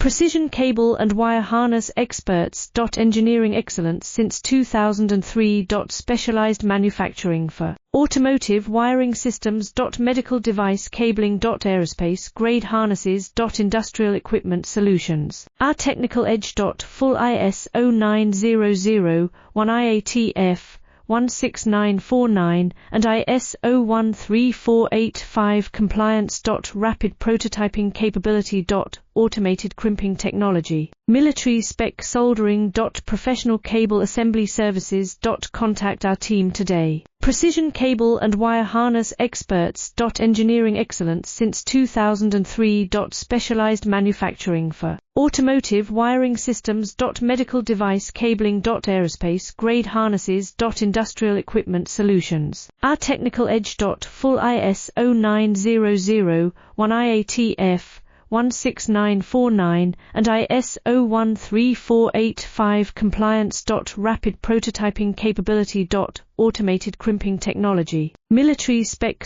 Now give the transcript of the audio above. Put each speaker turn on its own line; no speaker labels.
Precision cable and wire harness experts. Engineering excellence since 2003. Specialized manufacturing for automotive wiring systems. Medical device cabling. Aerospace grade harnesses. Industrial equipment solutions. Our technical edge. Full ISO 9001 16949 and ISO 13485 compliance. Rapid prototyping capability. Automated crimping technology. Military spec soldering. Professional cable assembly services. Contact our team today. Precision cable and wire harness experts. Engineering excellence since 2003. Specialized manufacturing for automotive wiring systems. Medical device cabling. Aerospace grade harnesses. Industrial equipment solutions. Our technical edge. Full ISO 9001 IATF 16949 and ISO 13485 compliance. Rapid prototyping capability. Automated crimping technology. Military spec